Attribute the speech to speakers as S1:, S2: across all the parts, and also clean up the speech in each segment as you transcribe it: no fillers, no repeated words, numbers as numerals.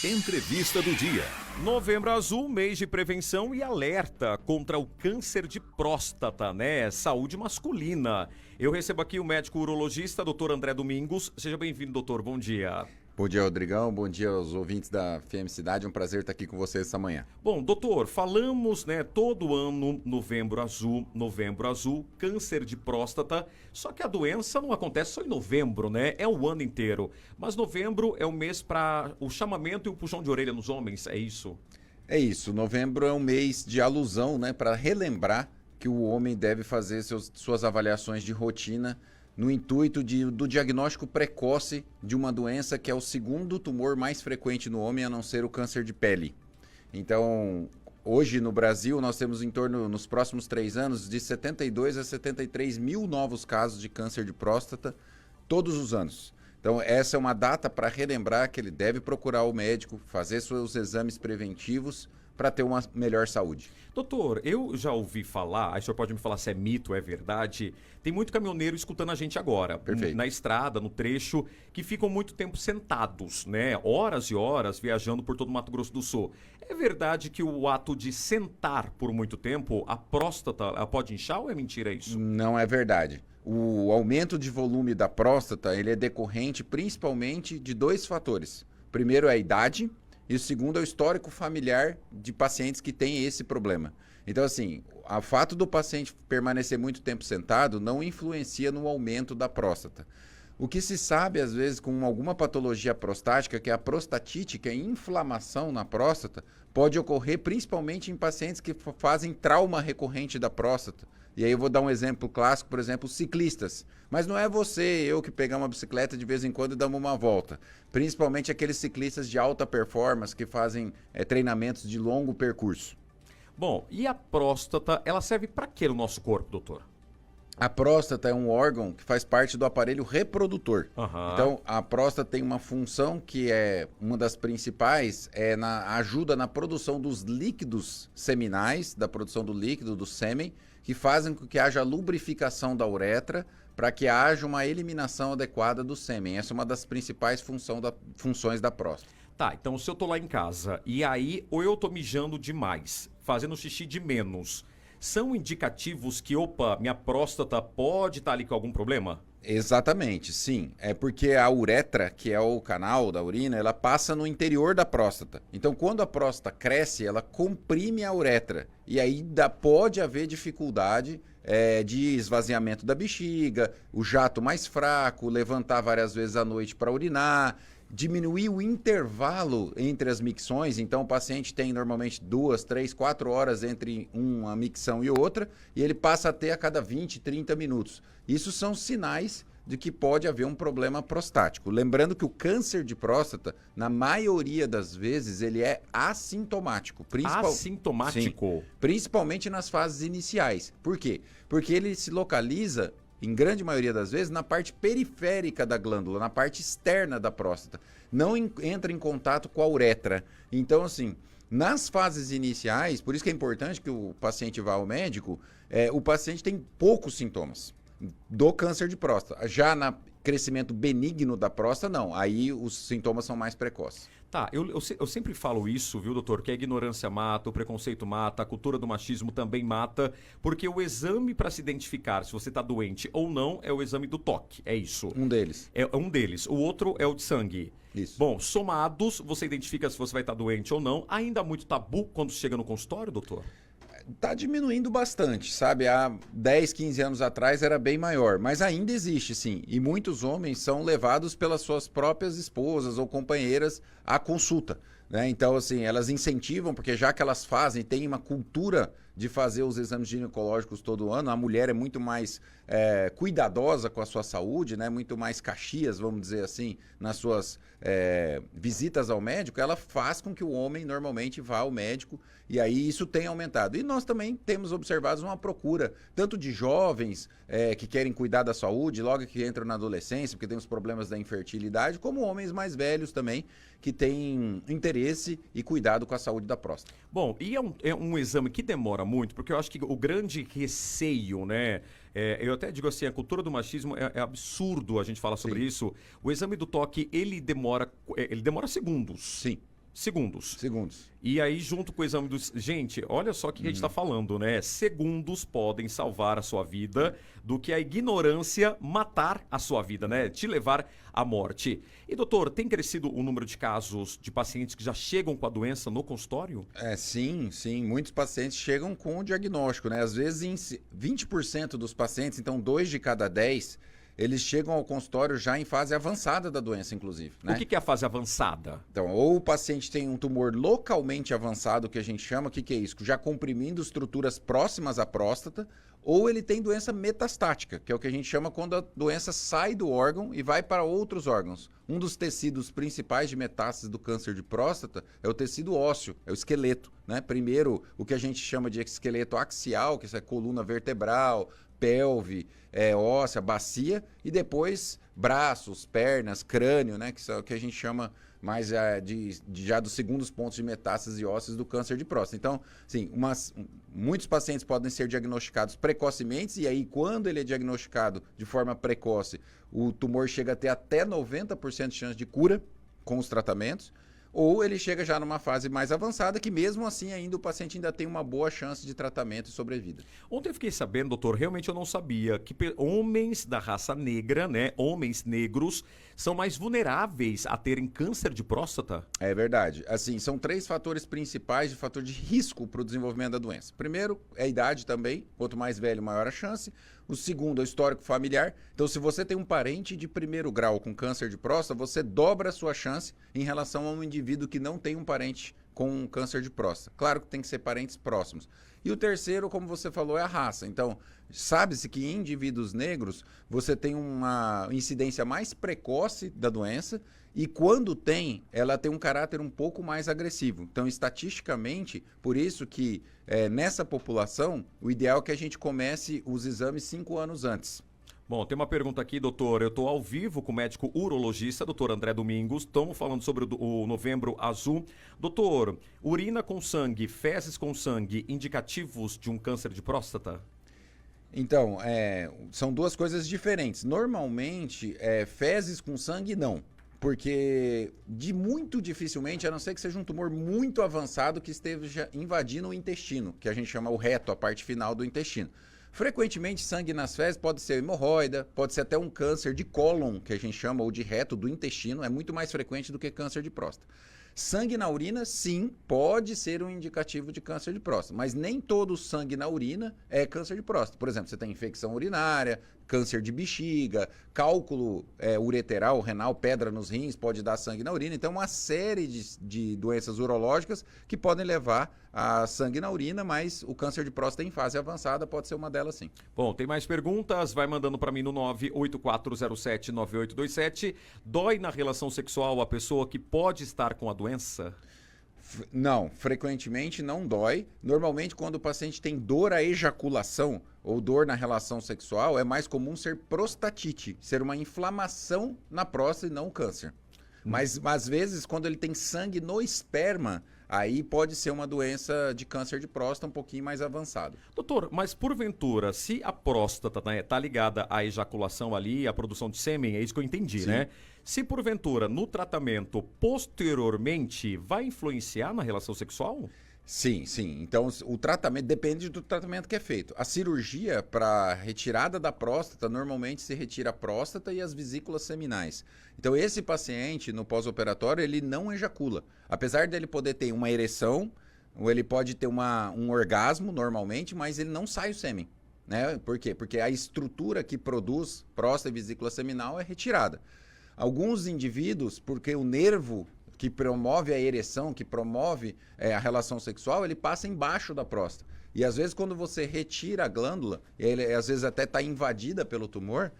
S1: Entrevista do dia. Novembro Azul, mês de prevenção e alerta contra o câncer de próstata, né? Saúde masculina. Eu recebo aqui o médico urologista, Dr. André Domingos. Seja bem-vindo, doutor. Bom dia.
S2: Bom dia, Rodrigão. Bom dia aos ouvintes da FM Cidade. É um prazer estar aqui com vocês essa manhã.
S1: Bom, doutor, falamos, né, todo ano, Novembro Azul, câncer de próstata. Só que a doença não acontece só em novembro, né? É o ano inteiro. Mas novembro é o mês para o chamamento e o puxão de orelha nos homens, é isso?
S2: É isso. Novembro é um mês de alusão, né, para relembrar que o homem deve fazer suas avaliações de rotina no intuito do diagnóstico precoce de uma doença que é o segundo tumor mais frequente no homem, a não ser o câncer de pele. Então, hoje no Brasil, nós temos em torno, nos próximos 3 anos, de 72 a 73 mil novos casos de câncer de próstata todos os anos. Então, essa é uma data para relembrar que ele deve procurar o médico, fazer seus exames preventivos para ter uma melhor saúde.
S1: Doutor, eu já ouvi falar, aí o senhor pode me falar se é mito, é verdade, tem muito caminhoneiro escutando a gente agora,
S2: Perfeito.
S1: Na estrada, no trecho, que ficam muito tempo sentados, né? Horas e horas viajando por todo o Mato Grosso do Sul. É verdade que o ato de sentar por muito tempo, a próstata, ela pode inchar ou é mentira isso?
S2: Não é verdade. O aumento de volume da próstata, ele é decorrente principalmente de 2 fatores. Primeiro é a idade, e o segundo é o histórico familiar de pacientes que têm esse problema. Então, assim, o fato do paciente permanecer muito tempo sentado não influencia no aumento da próstata. O que se sabe, às vezes, com alguma patologia prostática, que é a prostatite, que é a inflamação na próstata, pode ocorrer principalmente em pacientes que fazem trauma recorrente da próstata. E aí eu vou dar um exemplo clássico, por exemplo, ciclistas. Mas não é você, eu que pegar uma bicicleta de vez em quando e damos uma volta. Principalmente aqueles ciclistas de alta performance que fazem treinamentos de longo percurso.
S1: Bom, e a próstata, ela serve para quê no nosso corpo, doutor?
S2: A próstata é um órgão que faz parte do aparelho reprodutor.
S1: Aham.
S2: Então, a próstata tem uma função que é uma das principais, ajuda na produção dos líquidos seminais, da produção do líquido, do sêmen, que fazem com que haja lubrificação da uretra, para que haja uma eliminação adequada do sêmen. Essa é uma das principais funções da próstata.
S1: Tá, então se eu tô lá em casa e aí ou eu tô mijando demais, fazendo xixi de menos, são indicativos que, opa, minha próstata pode estar ali com algum problema?
S2: Exatamente, sim. É porque a uretra, que é o canal da urina, ela passa no interior da próstata. Então, quando a próstata cresce, ela comprime a uretra. E aí pode haver dificuldade de esvaziamento da bexiga, o jato mais fraco, levantar várias vezes à noite para urinar, diminuir o intervalo entre as micções. Então, o paciente tem normalmente 2, 3, 4 horas entre uma micção e outra, e ele passa a ter a cada 20, 30 minutos. Isso são sinais de que pode haver um problema prostático. Lembrando que o câncer de próstata, na maioria das vezes, ele é assintomático.
S1: Assintomático?
S2: Sim, principalmente nas fases iniciais. Por quê? Porque ele se localiza, em grande maioria das vezes, na parte periférica da glândula, na parte externa da próstata. Não entra em contato com a uretra. Então, assim, nas fases iniciais, por isso que é importante que o paciente vá ao médico, o paciente tem poucos sintomas do câncer de próstata. Já no crescimento benigno da próstata, não. Aí os sintomas são mais precoces.
S1: Tá, eu sempre falo isso, viu, doutor? Que a ignorância mata, o preconceito mata, a cultura do machismo também mata, porque o exame para se identificar se você está doente ou não é o exame do toque, é isso?
S2: Um deles.
S1: É um deles. O outro é o de sangue.
S2: Isso.
S1: Bom, somados, você identifica se você vai estar doente ou não. Ainda há muito tabu quando chega no consultório, doutor?
S2: Tá diminuindo bastante, sabe? Há 10, 15 anos atrás era bem maior, mas ainda existe, sim. E muitos homens são levados pelas suas próprias esposas ou companheiras à consulta, né? Então, assim, elas incentivam, porque já que elas fazem, tem uma cultura de fazer os exames ginecológicos todo ano, a mulher é muito mais cuidadosa com a sua saúde, né? Muito mais caxias, vamos dizer assim, nas suas visitas ao médico, ela faz com que o homem normalmente vá ao médico, e aí isso tem aumentado. E nós também temos observado uma procura, tanto de jovens que querem cuidar da saúde, logo que entram na adolescência, porque tem os problemas da infertilidade, como homens mais velhos também, que têm interesse e cuidado com a saúde da próstata.
S1: Bom, e é um exame que demora muito, porque eu acho que o grande receio, né? Eu até digo assim, a cultura do machismo é absurdo a gente falar sobre
S2: Sim.
S1: isso. O exame do toque, ele demora segundos.
S2: Sim.
S1: Segundos.
S2: Segundos.
S1: E aí, junto com o exame dos... Gente, olha só o que a gente está falando, né? Segundos podem salvar a sua vida do que a ignorância matar a sua vida, né? Te levar à morte. E, doutor, tem crescido o número de casos de pacientes que já chegam com a doença no consultório?
S2: Sim. Muitos pacientes chegam com o diagnóstico, né? Às vezes, em 20% dos pacientes, então 2 de cada 10... eles chegam ao consultório já em fase avançada da doença, inclusive. Né?
S1: O que é a fase avançada?
S2: Então, ou o paciente tem um tumor localmente avançado, que a gente chama, o que é isso? Já comprimindo estruturas próximas à próstata, ou ele tem doença metastática, que é o que a gente chama quando a doença sai do órgão e vai para outros órgãos. Um dos tecidos principais de metástase do câncer de próstata é o tecido ósseo, é o esqueleto. Né? Primeiro, o que a gente chama de esqueleto axial, que é a coluna vertebral, pelve, óssea, bacia, e depois braços, pernas, crânio, né, que é o que a gente chama mais já dos segundos pontos de metástase ósseas do câncer de próstata. Então, sim, muitos pacientes podem ser diagnosticados precocemente, e aí quando ele é diagnosticado de forma precoce, o tumor chega a ter até 90% de chance de cura com os tratamentos, ou ele chega já numa fase mais avançada, que mesmo assim ainda o paciente ainda tem uma boa chance de tratamento e sobrevida.
S1: Ontem eu fiquei sabendo, doutor, realmente eu não sabia, que homens da raça negra, né, homens negros, são mais vulneráveis a terem câncer de próstata?
S2: É verdade. Assim, são 3 fatores principais de fator de risco para o desenvolvimento da doença. Primeiro, é a idade também. Quanto mais velho, maior a chance. O segundo é o histórico familiar. Então, se você tem um parente de primeiro grau com câncer de próstata, você dobra a sua chance em relação a um indivíduo que não tem um parente com câncer de próstata. Claro que tem que ser parentes próximos. E o terceiro, como você falou, é a raça. Então, sabe-se que em indivíduos negros você tem uma incidência mais precoce da doença e quando tem, ela tem um caráter um pouco mais agressivo. Então, estatisticamente, por isso que nessa população, o ideal é que a gente comece os exames 5 anos antes.
S1: Bom, tem uma pergunta aqui, doutor. Eu estou ao vivo com o médico urologista, doutor André Domingos. Estamos falando sobre o Novembro Azul. Doutor, urina com sangue, fezes com sangue, indicativos de um câncer de próstata?
S2: Então, são 2 coisas diferentes. Normalmente, fezes com sangue, não. Porque muito dificilmente, a não ser que seja um tumor muito avançado que esteja invadindo o intestino, que a gente chama o reto, a parte final do intestino. Frequentemente, sangue nas fezes pode ser hemorroida, pode ser até um câncer de cólon, que a gente chama, ou de reto do intestino, é muito mais frequente do que câncer de próstata. Sangue na urina, sim, pode ser um indicativo de câncer de próstata, mas nem todo sangue na urina é câncer de próstata. Por exemplo, você tem infecção urinária, câncer de bexiga, cálculo ureteral, renal, pedra nos rins, pode dar sangue na urina. Então, uma série de doenças urológicas que podem levar a sangue na urina, mas o câncer de próstata em fase avançada pode ser uma delas, sim.
S1: Bom, tem mais perguntas? Vai mandando para mim no 984079827. Dói na relação sexual a pessoa que pode estar com a doença?
S2: Não, frequentemente não dói. Normalmente, quando o paciente tem dor à ejaculação ou dor na relação sexual, é mais comum ser prostatite, ser uma inflamação na próstata e não câncer. Mas, às vezes, quando ele tem sangue no esperma, aí pode ser uma doença de câncer de próstata um pouquinho mais avançado.
S1: Doutor, mas porventura, se a próstata está ligada à ejaculação ali, à produção de sêmen, é isso que eu entendi,
S2: Sim.
S1: né? Se porventura, no tratamento, posteriormente, vai influenciar na relação sexual?
S2: Sim. Então, o tratamento depende do tratamento que é feito. A cirurgia para retirada da próstata, normalmente se retira a próstata e as vesículas seminais. Então, esse paciente, no pós-operatório, ele não ejacula. Apesar dele poder ter uma ereção, ou ele pode ter um orgasmo, normalmente, mas ele não sai o sêmen. Né? Por quê? Porque a estrutura que produz próstata e vesícula seminal é retirada. Alguns indivíduos, porque o nervo que promove a ereção, que promove a relação sexual, ele passa embaixo da próstata. E às vezes quando você retira a glândula, e ele às vezes até está invadida pelo tumor,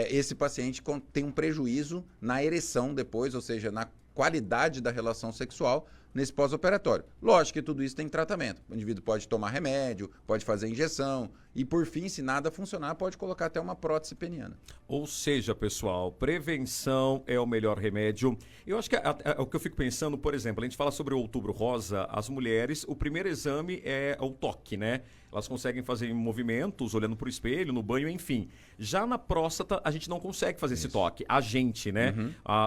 S2: esse paciente tem um prejuízo na ereção depois, ou seja, na qualidade da relação sexual nesse pós-operatório. Lógico que tudo isso tem tratamento. O indivíduo pode tomar remédio, pode fazer injeção e, por fim, se nada funcionar, pode colocar até uma prótese peniana.
S1: Ou seja, pessoal, prevenção é o melhor remédio. Eu acho que o que eu fico pensando, por exemplo, a gente fala sobre o Outubro Rosa, as mulheres, o primeiro exame é o toque, né? Elas conseguem fazer movimentos, olhando para o espelho, no banho, enfim. Já na próstata, a gente não consegue fazer esse toque. A gente, né?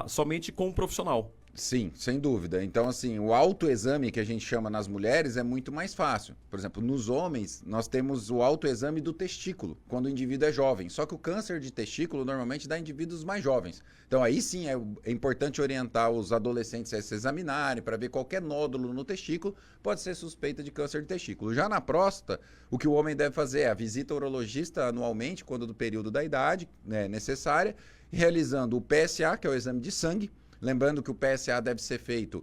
S1: Somente com um profissional.
S2: Sim, sem dúvida. Então, assim, o autoexame que a gente chama nas mulheres é muito mais fácil. Por exemplo, nos homens, nós temos o autoexame do testículo, quando o indivíduo é jovem. Só que o câncer de testículo normalmente dá em indivíduos mais jovens. Então, aí sim é importante orientar os adolescentes a se examinarem para ver qualquer nódulo no testículo, pode ser suspeita de câncer de testículo. Já na próstata, o que o homem deve fazer é a visita ao urologista anualmente, quando do período da idade necessária, realizando o PSA, que é o exame de sangue. Lembrando que o PSA deve ser feito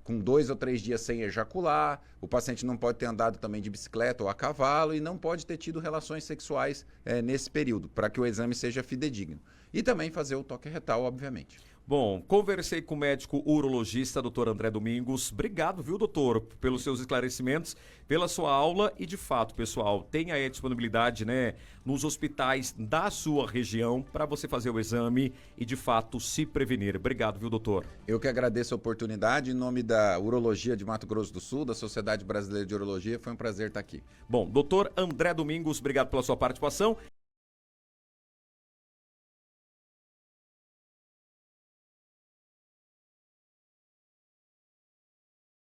S2: com 2 ou 3 dias sem ejacular, o paciente não pode ter andado também de bicicleta ou a cavalo e não pode ter tido relações sexuais nesse período, para que o exame seja fidedigno. E também fazer o toque retal, obviamente.
S1: Bom, conversei com o médico urologista, doutor André Domingos. Obrigado, viu, doutor, pelos seus esclarecimentos, pela sua aula e, de fato, pessoal, tenha aí a disponibilidade, né, nos hospitais da sua região para você fazer o exame e, de fato, se prevenir. Obrigado, viu, doutor?
S2: Eu que agradeço a oportunidade. Em nome da Urologia de Mato Grosso do Sul, da Sociedade Brasileira de Urologia, foi um prazer estar aqui.
S1: Bom, doutor André Domingos, obrigado pela sua participação.